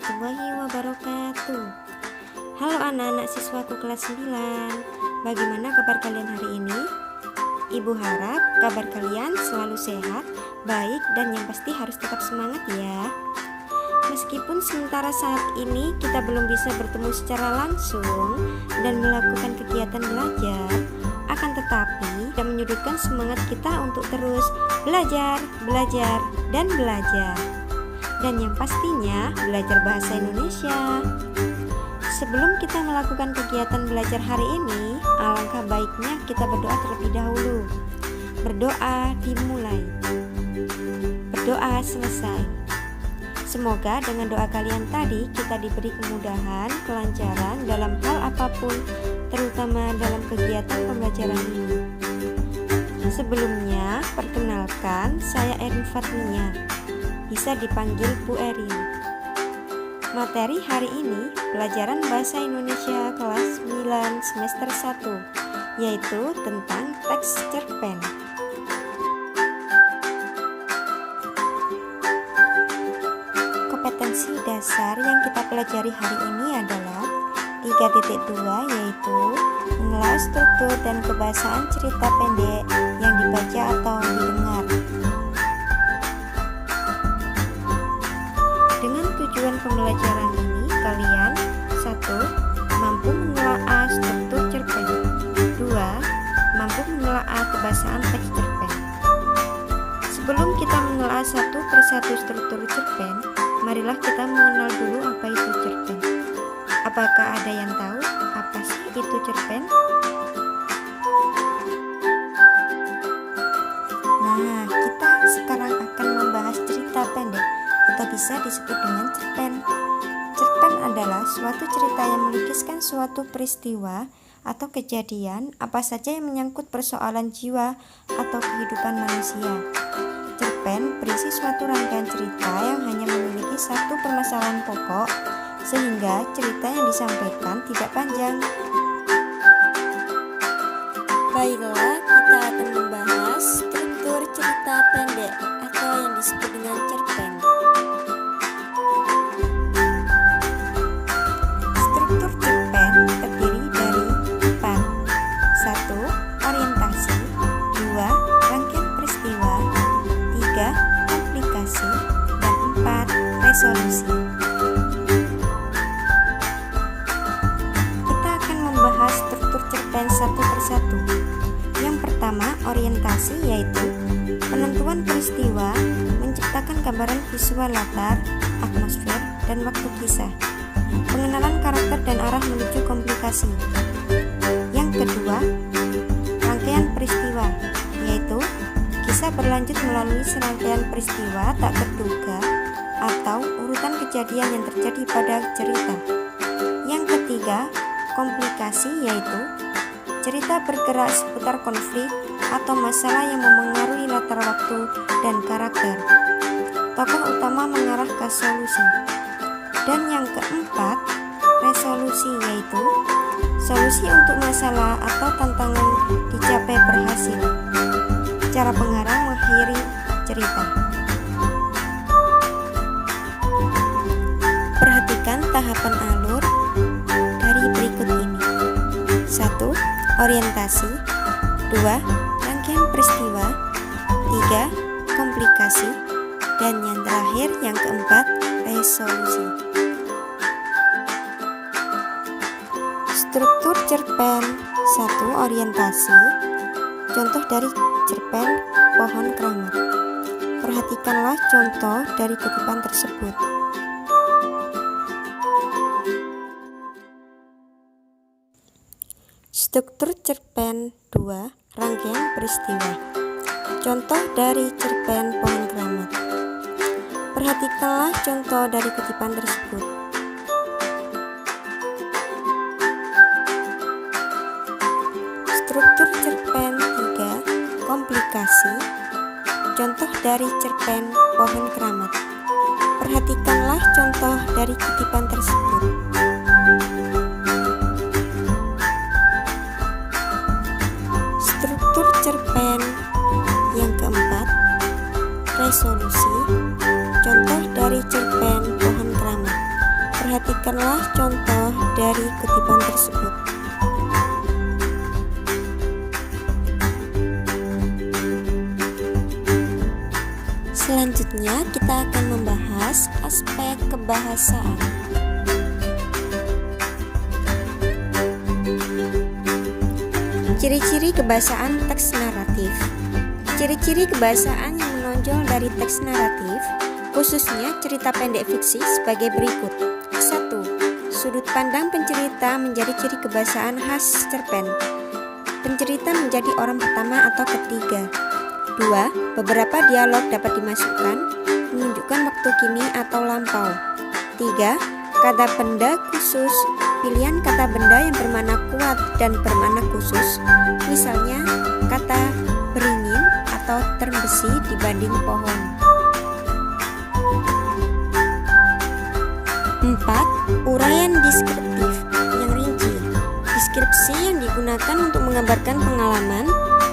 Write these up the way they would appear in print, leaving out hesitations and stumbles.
warahmatullahi wabarakatuh. Halo anak-anak siswaku kelas 9. Bagaimana kabar kalian hari ini? Ibu harap kabar kalian selalu sehat, baik, dan yang pasti harus tetap semangat ya. Meskipun sementara saat ini kita belum bisa bertemu secara langsung dan melakukan kegiatan belajar, akan tetapi tidak menyurutkan semangat kita untuk terus belajar, dan belajar. Dan yang pastinya belajar bahasa Indonesia. Sebelum kita melakukan kegiatan belajar hari ini, alangkah baiknya kita berdoa terlebih dahulu. Berdoa dimulai, berdoa selesai. Semoga dengan doa kalian tadi kita diberi kemudahan, kelancaran dalam hal apapun, terutama dalam kegiatan pembelajaran ini. Sebelumnya, perkenalkan, saya Erin Fatmia, bisa dipanggil Bu Erin. Materi hari ini pelajaran Bahasa Indonesia kelas 9 semester 1, yaitu tentang teks cerpen. Kompetensi dasar yang kita pelajari hari ini adalah 3.2, yaitu mengelola struktur dan kebahasaan cerita pendek yang dibaca atau didengar. Dengan tujuan pembelajaran ini, kalian 1. Mampu menelaah struktur cerpen. 2. Mampu menelaah kebahasaan teks cerpen. Sebelum kita menelaah satu persatu struktur cerpen, marilah kita mengenal dulu apa itu cerpen. Apakah ada yang tahu apa sih itu cerpen? Nah, kita sekarang akan membahas cerita pendek atau bisa disebut dengan cerpen. Cerpen adalah suatu cerita yang melukiskan suatu peristiwa atau kejadian apa saja yang menyangkut persoalan jiwa atau kehidupan manusia. Cerpen berisi suatu rangkaian cerita yang hanya memiliki satu permasalahan pokok, sehingga cerita yang disampaikan tidak panjang. Baiklah, kita akan membahas struktur cerita pendek atau yang disebut dengan cerpen. Struktur cerpen terdiri dari 4. 1. Orientasi. 2. Rangkaian peristiwa. 3. Komplikasi. Dan 4. Resolusi. Kita akan membahas struktur cerpen satu persatu. Yang pertama, orientasi, yaitu penentuan peristiwa, menciptakan gambaran visual latar, atmosfer, dan waktu kisah. Pengenalan karakter dan arah menuju komplikasi. Yang kedua, rangkaian peristiwa, yaitu kisah berlanjut melalui serangkaian peristiwa tak terduga atau urutan kejadian yang terjadi pada cerita. Yang ketiga, komplikasi, yaitu cerita bergerak seputar konflik atau masalah yang memengaruhi latar waktu dan karakter. Tokoh utama mengarah ke solusi. Dan yang keempat, resolusi, yaitu solusi untuk masalah atau tantangan dicapai berhasil. Cara pengarang mengakhiri cerita. Perhatikan tahapan alur dari berikut ini. 1. Orientasi. 2. Rangkaian peristiwa. 3. Komplikasi. Dan yang terakhir, yang keempat, resolusi. Struktur cerpen. 1. Orientasi. Contoh dari cerpen Pohon Keramat. Perhatikanlah contoh dari kutipan tersebut. Struktur cerpen 2. Rangkaian peristiwa. Contoh dari cerpen Pohon Keramat. Perhatikanlah contoh dari kutipan tersebut. Struktur cerpen 3. Komplikasi. Contoh dari cerpen Pohon Keramat. Perhatikanlah contoh dari kutipan tersebut. Struktur cerpen yang keempat, resolusi. Contoh dari cerpen Pohon Keramat. Perhatikanlah contoh dari kutipan tersebut. Selanjutnya kita akan membahas aspek kebahasaan. Ciri-ciri kebahasaan teks naratif. Ciri-ciri kebahasaan yang menonjol dari teks naratif, khususnya cerita pendek fiksi sebagai berikut. 1. Sudut pandang pencerita menjadi ciri kebahasaan khas cerpen. Pencerita menjadi orang pertama atau ketiga. 2. Beberapa dialog dapat dimasukkan, menunjukkan waktu kini atau lampau. 3. Kata benda khusus, pilihan kata benda yang bermakna kuat dan bermakna khusus, misalnya kata beringin atau termbesi dibanding pohon. 4. Uraian deskriptif yang rinci. Deskripsi yang digunakan untuk menggambarkan pengalaman,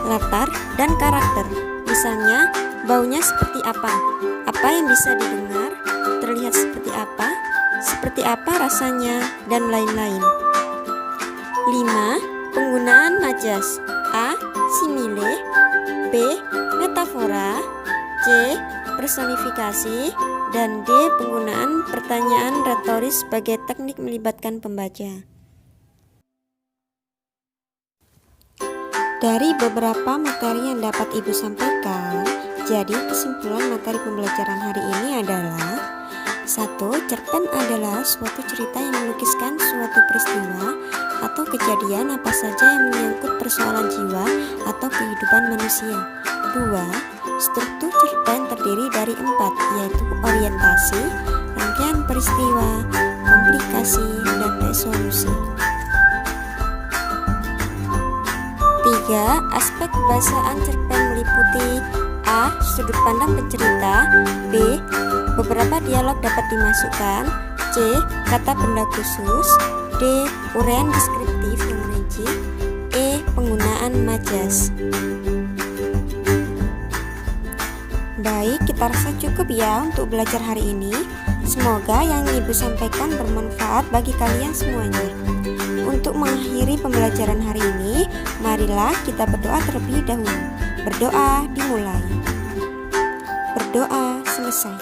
latar, dan karakter. Misalnya, baunya seperti apa yang bisa didengar, terlihat seperti apa rasanya, dan lain-lain. 5. Penggunaan majas. A. Simile. B. Metafora. C. Personifikasi. Dan D. Penggunaan pertanyaan retoris sebagai teknik melibatkan pembaca. Dari beberapa materi yang dapat Ibu sampaikan, jadi kesimpulan materi pembelajaran hari ini adalah: 1. Cerpen adalah suatu cerita yang melukiskan suatu peristiwa atau kejadian apa saja yang menyangkut persoalan jiwa atau kehidupan manusia. 2. Struktur cerpen terdiri dari 4, yaitu orientasi, rangkaian peristiwa, komplikasi, dan resolusi. 3. Aspek kebahasaan cerpen meliputi: A. Sudut pandang pencerita. B. Beberapa dialog dapat dimasukkan. C. Kata benda khusus. D. Uraian deskriptif yang rinci. E. Penggunaan majas. Baik, kita rasa cukup ya untuk belajar hari ini. Semoga yang Ibu sampaikan bermanfaat bagi kalian semuanya. Untuk mengakhiri pembelajaran hari ini, marilah kita berdoa terlebih dahulu. Berdoa dimulai. Berdoa selesai.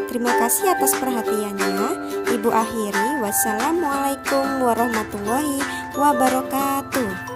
Terima kasih atas perhatiannya. Ibu akhiri. Wassalamualaikum warahmatullahi wabarakatuh.